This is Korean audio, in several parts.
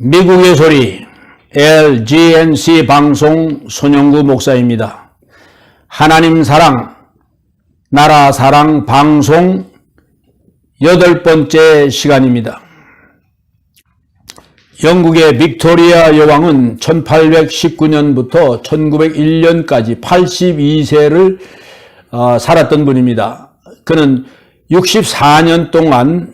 미국의 소리 LGNC 방송 손영구 목사입니다. 하나님 사랑, 나라 사랑 방송 8번째 시간입니다. 영국의 빅토리아 여왕은 1819년부터 1901년까지 82세를 살았던 분입니다. 그는 64년 동안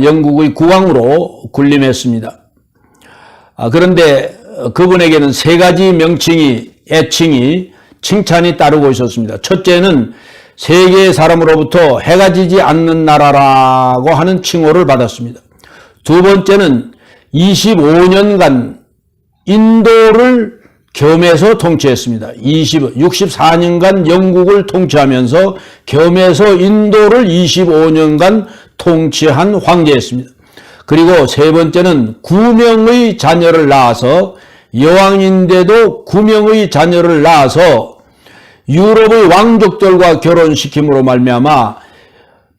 영국의 국왕으로 군림했습니다. 그런데 그분에게는 세 가지 애칭이 칭찬이 따르고 있었습니다. 첫째는 세계의 사람으로부터 해가 지지 않는 나라라고 하는 칭호를 받았습니다. 두 번째는 25년간 인도를 겸해서 통치했습니다. 64년간 영국을 통치하면서 겸해서 인도를 25년간 통치한 황제였습니다. 그리고 세 번째는 9명의 자녀를 낳아서 여왕인데도 9명의 자녀를 낳아서 유럽의 왕족들과 결혼시킴으로 말미암아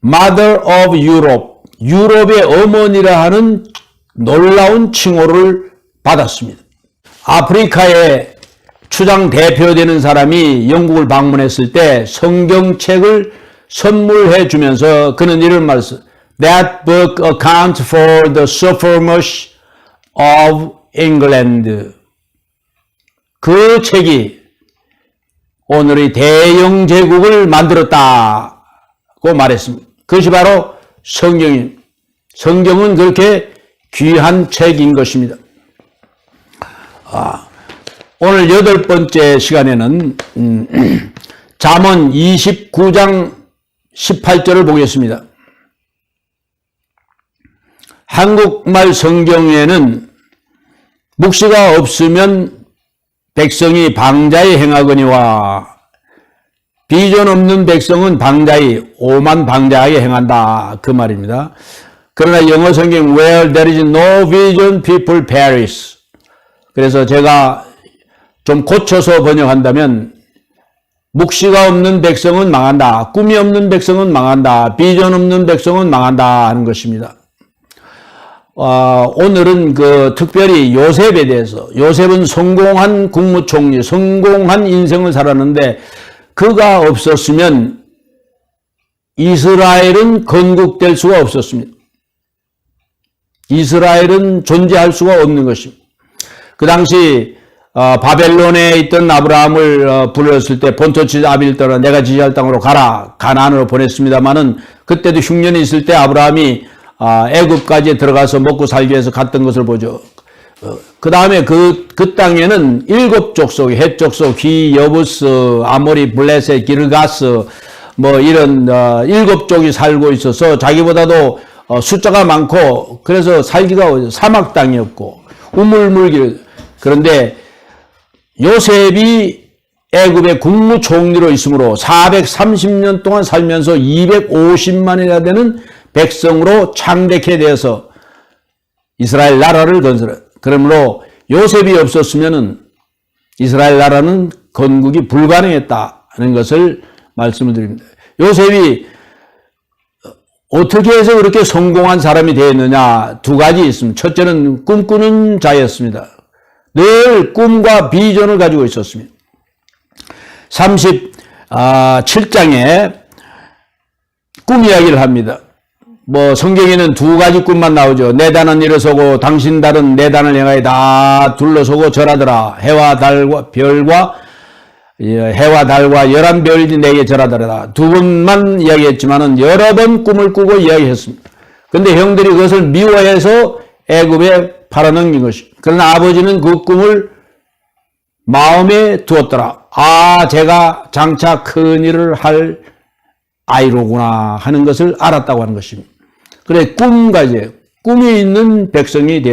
Mother of Europe, 유럽의 어머니라 하는 놀라운 칭호를 받았습니다. 아프리카의 추장 대표되는 사람이 영국을 방문했을 때 성경책을 선물해 주면서 그는 이런 말을 했어요. That book accounts for the suffrage of England. 그 책이 오늘의 대영 제국을 만들었다고 말했습니다. 그것이 바로 성경입니다. 성경은 그렇게 귀한 책인 것입니다. 오늘 8번째 시간에는 잠언 29장 18절을 보겠습니다. 한국말 성경에는 묵시가 없으면 백성이 방자히 행하거니와 비전 없는 백성은 오만 방자하게 행한다. 그 말입니다. 그러나 영어 성경 Where there is no vision, people perish. 그래서 제가 좀 고쳐서 번역한다면 묵시가 없는 백성은 망한다. 꿈이 없는 백성은 망한다. 비전 없는 백성은 망한다 하는 것입니다. 오늘은 특별히 요셉에 대해서, 요셉은 성공한 국무총리, 성공한 인생을 살았는데 그가 없었으면 이스라엘은 건국될 수가 없었습니다. 이스라엘은 존재할 수가 없는 것입니다. 그 당시 바벨론에 있던 아브라함을 불렀을 때 본토 아비를 떠나 내가 지시할 땅으로 가라 가나안으로 보냈습니다마는 그때도 흉년이 있을 때 아브라함이 애굽까지 들어가서 먹고 살기 위해서 갔던 것을 보죠. 그 다음에 그 땅에는 7족속, 헷 족속, 히, 여부스, 아모리, 블레셋, 기르가스 이런 7족이 살고 있어서 자기보다도 숫자가 많고 그래서 살기가 사막 땅이었고 우물물길. 그런데 요셉이 애굽의 국무총리로 있으므로 430년 동안 살면서 250만이나 되는 백성으로 창대케 되어서 이스라엘 나라를 건설해. 그러므로 요셉이 없었으면은 이스라엘 나라는 건국이 불가능했다는 것을 말씀을 드립니다. 요셉이 어떻게 해서 그렇게 성공한 사람이 되었느냐? 두 가지 있습니다. 첫째는 꿈꾸는 자였습니다. 늘 꿈과 비전을 가지고 있었습니다. 37장에 꿈 이야기를 합니다. 성경에는 두 가지 꿈만 나오죠. 내 단은 일어서고 당신 달은 내 단을 향하여 다 둘러서고 절하더라. 해와 달과 11별이 내게 절하더라. 두 번만 이야기했지만은 여러 번 꿈을 꾸고 이야기했습니다. 근데 형들이 그것을 미워해서 애굽에 팔아넘긴 것이. 그러나 아버지는 그 꿈을 마음에 두었더라. 제가 장차 큰 일을 할 아이로구나 하는 것을 알았다고 하는 것입니다. 그래, 꿈이 있는 백성이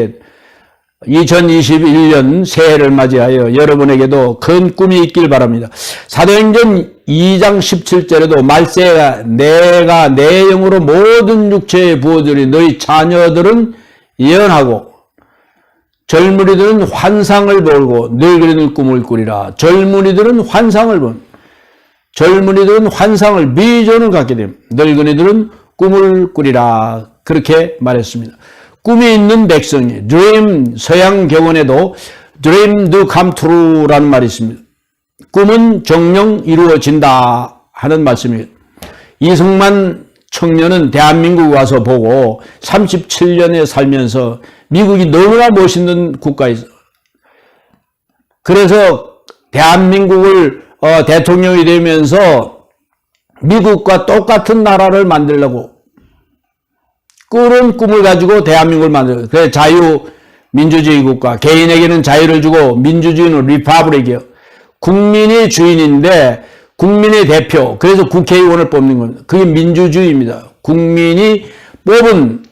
2021년 새해를 맞이하여 여러분에게도 큰 꿈이 있길 바랍니다. 사도행전 2장 17절에도 말세가 내가 내 영으로 모든 육체에 부어주리 너희 자녀들은 예언하고 젊은이들은 환상을 보고 늙은이들은 꿈을 꾸리라. 젊은이들은 환상을 비전을 갖게 됩니다. 늙은이들은 꿈을 꾸리라. 그렇게 말했습니다. 꿈이 있는 백성이 dream 서양 격언에도 dream do come true라는 말이 있습니다. 꿈은 정녕 이루어진다 하는 말씀이에요. 이승만 청년은 대한민국 와서 보고 37년에 살면서 미국이 너무나 멋있는 국가에서 그래서 대한민국을 대통령이 되면서 미국과 똑같은 나라를 만들려고 그런 꿈을 가지고 대한민국을 만들어요. 그래서 자유민주주의 국가, 개인에게는 자유를 주고 민주주의는 리퍼블릭이에요. 국민이 주인인데 국민의 대표, 그래서 국회의원을 뽑는 겁니다. 그게 민주주의입니다. 국민이 뽑은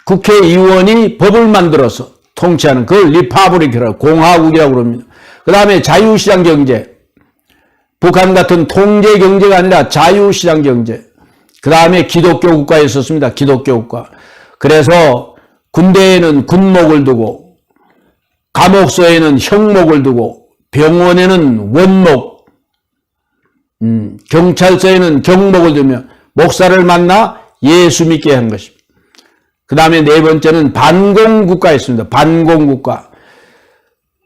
국회의원이 법을 만들어서 통치하는 그걸 리퍼블릭이라고 공화국이라고 그럽니다. 그 다음에 자유시장 경제, 북한 같은 통제 경제가 아니라 자유시장 경제. 그 다음에 기독교 국가에 있었습니다. 기독교 국가. 그래서 군대에는 군목을 두고 감옥소에는 형목을 두고 병원에는 원목, 경찰서에는 경목을 두며 목사를 만나 예수 믿게 한 것입니다. 그 다음에 네 번째는 반공국가였습니다. 반공국가.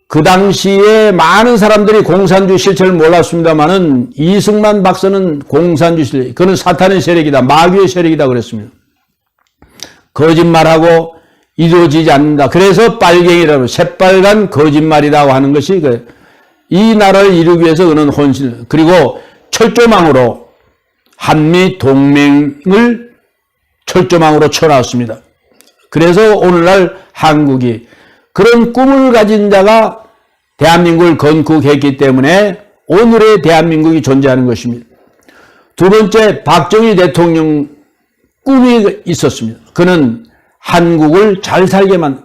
그 당시에 많은 사람들이 공산주의 실체를 몰랐습니다만은 이승만 박사는 공산주의 실체, 그는 사탄의 세력이다, 마귀의 세력이다 그랬습니다. 거짓말하고 이루어지지 않는다. 그래서 빨갱이라고 새빨간 거짓말이라고 하는 것이 이 나라를 이루기 위해서 그는 혼신, 그리고 철조망으로 한미 동맹을 철조망으로 쳐놨습니다. 그래서 오늘날 한국이 그런 꿈을 가진 자가 대한민국을 건국했기 때문에 오늘의 대한민국이 존재하는 것입니다. 두 번째, 박정희 대통령 꿈이 있었습니다. 그는 한국을 잘 살게 만든,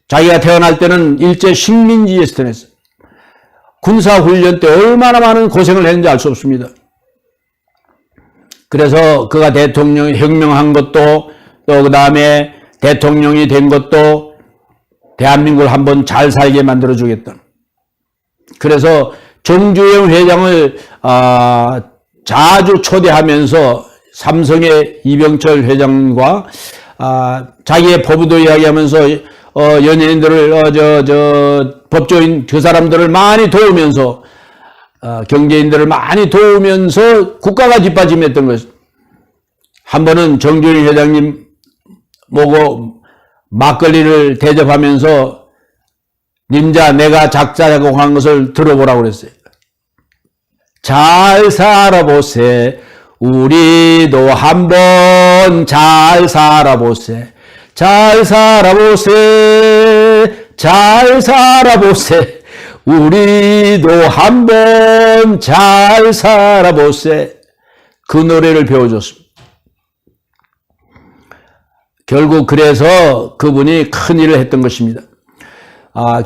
자기가 태어날 때는 일제 식민지에 태어났어요. 군사훈련 때 얼마나 많은 고생을 했는지 알 수 없습니다. 그래서 그가 대통령이 혁명한 것도 또 그 다음에 대통령이 된 것도 대한민국을 한번 잘 살게 만들어주겠다. 그래서 정주영 회장을 자주 초대하면서 삼성의 이병철 회장과 자기의 포부도 이야기하면서 연예인들을 법조인 그 사람들을 많이 도우면서 경제인들을 많이 도우면서 국가가 뒷받침했던 것입니다. 한 번은 정주영 회장님 보고 막걸리를 대접하면서 님자 내가 작사작곡한 것을 들어보라고 그랬어요. 잘 살아보세 우리도 한번 잘 살아보세 잘 살아보세 잘 살아보세 우리도 한번 잘 살아보세 그 노래를 배워줬습니다. 결국 그래서 그분이 큰 일을 했던 것입니다.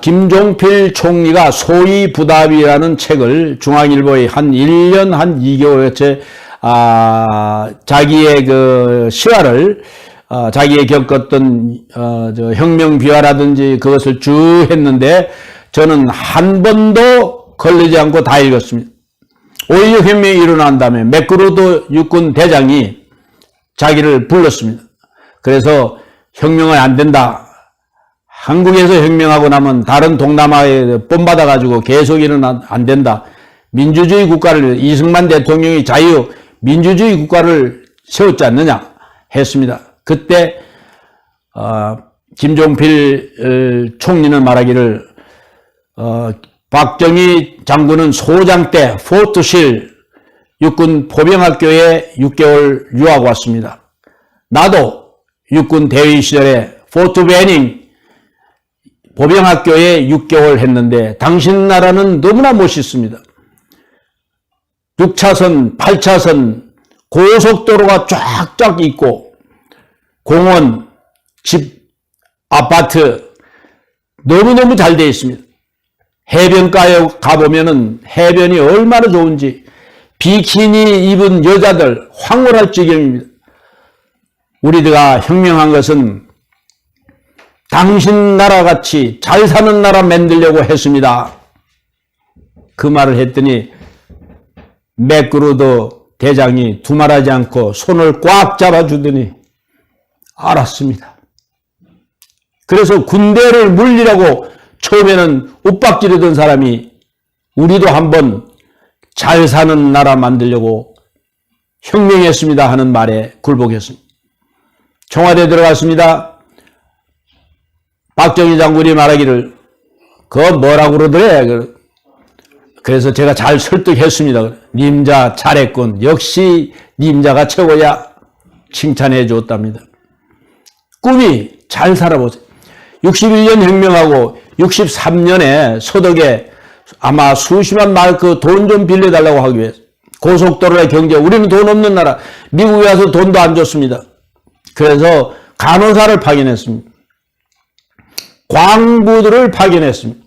김종필 총리가 소위부답이라는 책을 중앙일보에 한 1년 한 2개월째 자기의 그 시화를 자기의 겪었던 혁명 비화라든지 그것을 쭉 했는데 저는 한 번도 걸리지 않고 다 읽었습니다. 5.16 혁명이 일어난 다음에 맥그루도 육군 대장이 자기를 불렀습니다. 그래서 혁명은 안 된다. 한국에서 혁명하고 나면 다른 동남아에 본받아가지고 계속 일어나면 안 된다. 민주주의 국가를 이승만 대통령이 자유 민주주의 국가를 세웠지 않느냐 했습니다. 그때 김종필 총리는 말하기를 박정희 장군은 소장 때 포트실 육군 포병학교에 6개월 유학 왔습니다. 나도 육군 대위 시절에 포트 베닝 보병학교에 6개월 했는데 당신 나라는 너무나 멋있습니다. 6차선, 8차선 고속도로가 쫙쫙 있고 공원, 집, 아파트 너무너무 잘 되어 있습니다. 해변가에 가보면은 해변이 얼마나 좋은지 비키니 입은 여자들 황홀할 지경입니다. 우리가 혁명한 것은 당신 나라같이 잘 사는 나라 만들려고 했습니다. 그 말을 했더니 맥그루도 대장이 두말하지 않고 손을 꽉 잡아주더니 알았습니다. 그래서 군대를 물리라고 처음에는 윽박지르던 사람이 우리도 한번 잘 사는 나라 만들려고 혁명했습니다 하는 말에 굴복했습니다. 청와대에 들어갔습니다. 박정희 장군이 말하기를 그거 뭐라고 그러더래. 그래서 제가 잘 설득했습니다. 님자 잘했군. 역시 님자가 최고야. 칭찬해 줬답니다. 꿈이 잘 살아보세요. 61년 혁명하고 63년에 서덕에 아마 수십만 마크 돈 좀 빌려달라고 하기 위해서 고속도로의 경제, 우리는 돈 없는 나라, 미국에 와서 돈도 안 줬습니다. 그래서 간호사를 파견했습니다. 광부들을 파견했습니다.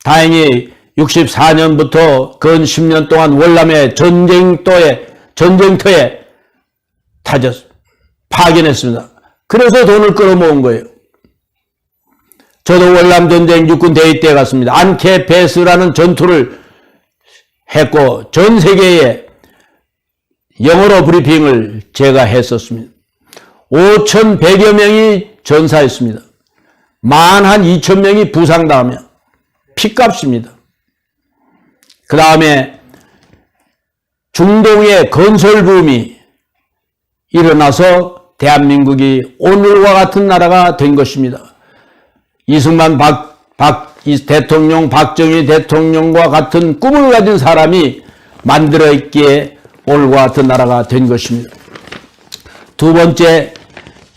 다행히 64년부터 근 10년 동안 월남의 전쟁터에 파견했습니다. 그래서 돈을 끌어모은 거예요. 저도 월남전쟁 육군 대위대에 갔습니다. 안케 베스라는 전투를 했고 전 세계에 영어로 브리핑을 제가 했었습니다. 5,100여 명이 전사했습니다. 12,000명이 부상당하며 피값입니다. 그 다음에 중동의 건설붐이 일어나서 대한민국이 오늘과 같은 나라가 된 것입니다. 이승만 대통령, 박정희 대통령과 같은 꿈을 가진 사람이 만들어있기에 오늘과 같은 나라가 된 것입니다. 두 번째,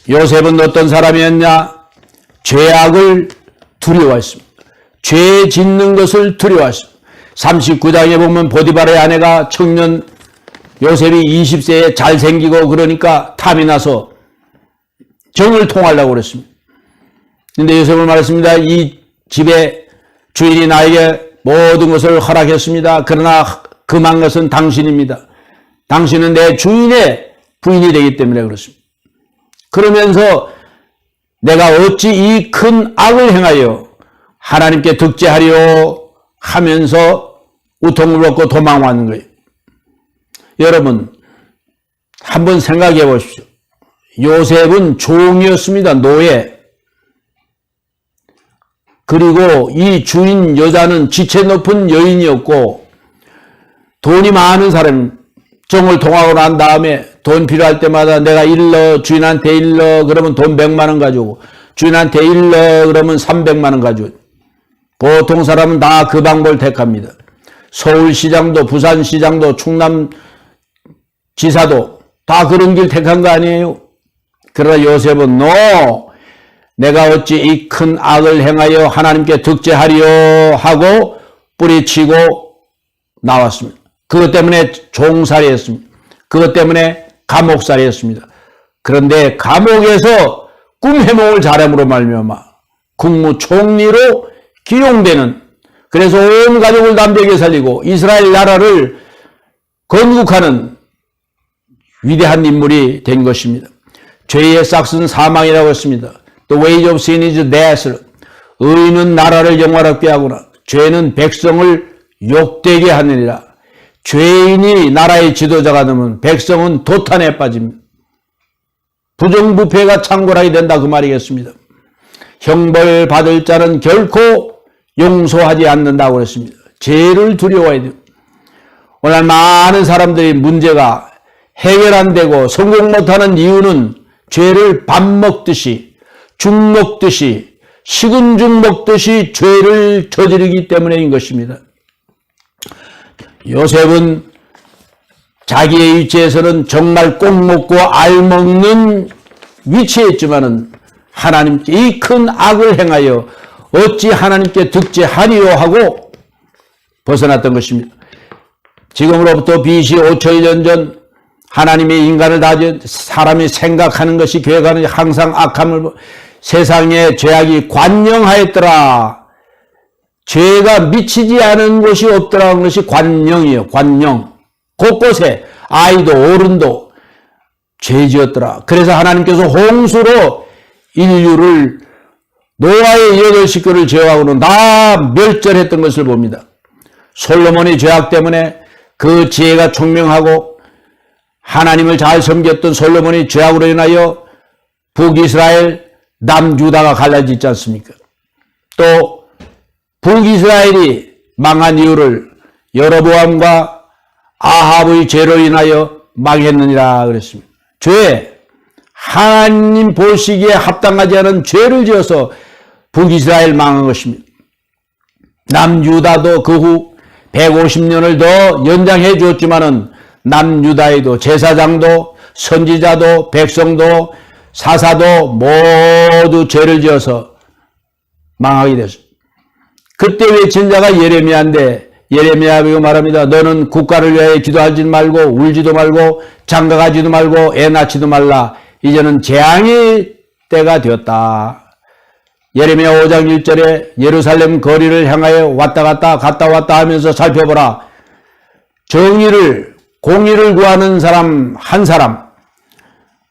요셉은 어떤 사람이었냐? 죄악을 두려워했습니다. 죄 짓는 것을 두려워했습니다. 39장에 보면 보디발의 아내가 청년 요셉이 20세에 잘생기고 그러니까 탐이 나서 정을 통하려고 그랬습니다. 근데 요셉은 말했습니다. 이 집의 주인이 나에게 모든 것을 허락했습니다. 그러나 금한 것은 당신입니다. 당신은 내 주인의 부인이 되기 때문에 그렇습니다. 그러면서 내가 어찌 이 큰 악을 행하여 하나님께 득죄하리요 하면서 우통을 벗고 도망왔는 거예요. 여러분 한번 생각해 보십시오. 요셉은 종이었습니다. 노예. 그리고 이 주인 여자는 지체 높은 여인이었고 돈이 많은 사람, 정을 통하고 난 다음에 돈 필요할 때마다 내가 일러, 주인한테 일러 그러면 돈 100만 원 가지고, 주인한테 일러 그러면 300만 원 가지고. 보통 사람은 다 그 방법을 택합니다. 서울시장도 부산시장도 충남지사도 다 그런 길 택한 거 아니에요? 그러나 요셉은 내가 어찌 이 큰 악을 행하여 하나님께 득죄하리요 하고 뿌리치고 나왔습니다. 그것 때문에 종살이 했습니다. 그것 때문에 감옥살이 했습니다. 그런데 감옥에서 꿈해몽을 잘함으로 말미암아 국무총리로 기용되는, 그래서 온 가족을 담대하게 살리고 이스라엘 나라를 건국하는 위대한 인물이 된 것입니다. 죄의 싹은 사망이라고 했습니다. The wage of sin is death. 의인은 나라를 영화롭게 하구나. 죄는 백성을 욕되게 하느니라. 죄인이 나라의 지도자가 되면 백성은 도탄에 빠집니다. 부정부패가 창궐하게 된다 그 말이겠습니다. 형벌 받을 자는 결코 용서하지 않는다고 그랬습니다. 죄를 두려워해야 돼요. 오늘 많은 사람들이 문제가 해결 안 되고 성공 못하는 이유는 죄를 밥 먹듯이 죽 먹듯이 식은 죽 먹듯이 죄를 저지르기 때문인 것입니다. 요셉은 자기의 위치에서는 정말 꼭 먹고 알 먹는 위치에 있지만은 하나님께 이 큰 악을 행하여 어찌 하나님께 득죄하리요 하고 벗어났던 것입니다. 지금으로부터 BC 5천년 전 하나님이 인간을 다져 사람이 생각하는 것이 계획하는 항상 악함을 세상에 죄악이 관영하였더라. 죄가 미치지 않은 곳이 없더라는 것이 관영이에요. 관영. 곳곳에 아이도 어른도 죄지었더라. 그래서 하나님께서 홍수로 인류를 노아의 8식구를 제외하고는 다 멸절했던 것을 봅니다. 솔로몬의 죄악 때문에 그 지혜가 총명하고 하나님을 잘 섬겼던 솔로몬이 죄악으로 인하여 북이스라엘, 남유다가 갈라지지 않습니까? 또 북이스라엘이 망한 이유를 여로보암과 아합의 죄로 인하여 망했느니라 그랬습니다. 죄, 하나님 보시기에 합당하지 않은 죄를 지어서 북이스라엘 망한 것입니다. 남유다도 그 후 150년을 더 연장해 주었지만은 남유다에도 제사장도 선지자도 백성도 사사도 모두 죄를 지어서 망하게 됐습니다. 그때 외친 자가 예레미야인데 예레미야가 말합니다. 너는 국가를 위하여 기도하지 말고 울지도 말고 장가가지도 말고 애 낳지도 말라. 이제는 재앙의 때가 되었다. 예레미야 5장 1절에 예루살렘 거리를 향하여 왔다 갔다 하면서 살펴보라. 정의를 공의를 구하는 사람 한 사람,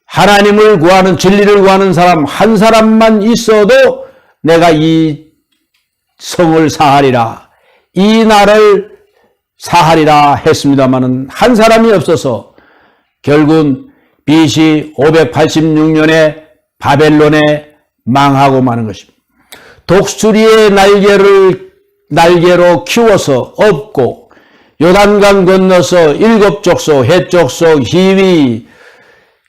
하나님을 구하는 진리를 구하는 사람 한 사람만 있어도 내가 이 성을 사하리라. 이 나라를 사하리라 했습니다마는 한 사람이 없어서 결국은 BC 586년에 바벨론에 망하고 마는 것입니다. 독수리의 날개로 키워서 업고 요단강 건너서 7족속, 헷족속, 히위,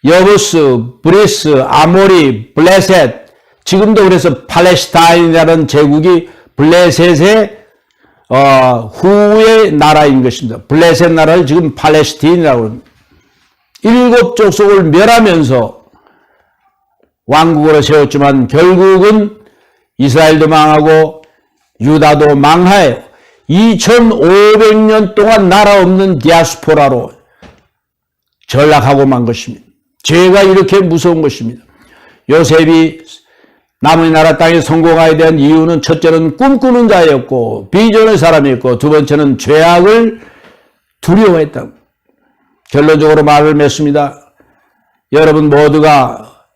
여부스, 브리스, 아모리, 블레셋, 지금도 그래서 팔레스타인이라는 제국이 블레셋의 후의 나라인 것입니다. 블레셋 나라를 지금 팔레스틴이라고 합니다. 7족속을 멸하면서 왕국으로 세웠지만 결국은 이스라엘도 망하고 유다도 망하여 2500년 동안 나라 없는 디아스포라로 전락하고 만 것입니다. 죄가 이렇게 무서운 것입니다. 요셉이 남의 나라 땅에 성공하게 된 이유는 첫째는 꿈꾸는 자였고 비전의 사람이었고 두 번째는 죄악을 두려워했다. 결론적으로 말을 맺습니다. 여러분 모두가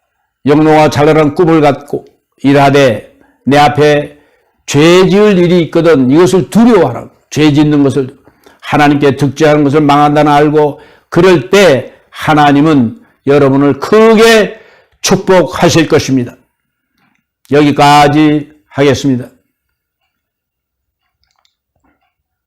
영롱과 찬란한 꿈을 갖고 일하되 내 앞에 죄 지을 일이 있거든 이것을 두려워하라. 죄 짓는 것을 하나님께 득죄하는 것을 망한다는 알고 그럴 때 하나님은 여러분을 크게 축복하실 것입니다. 여기까지 하겠습니다.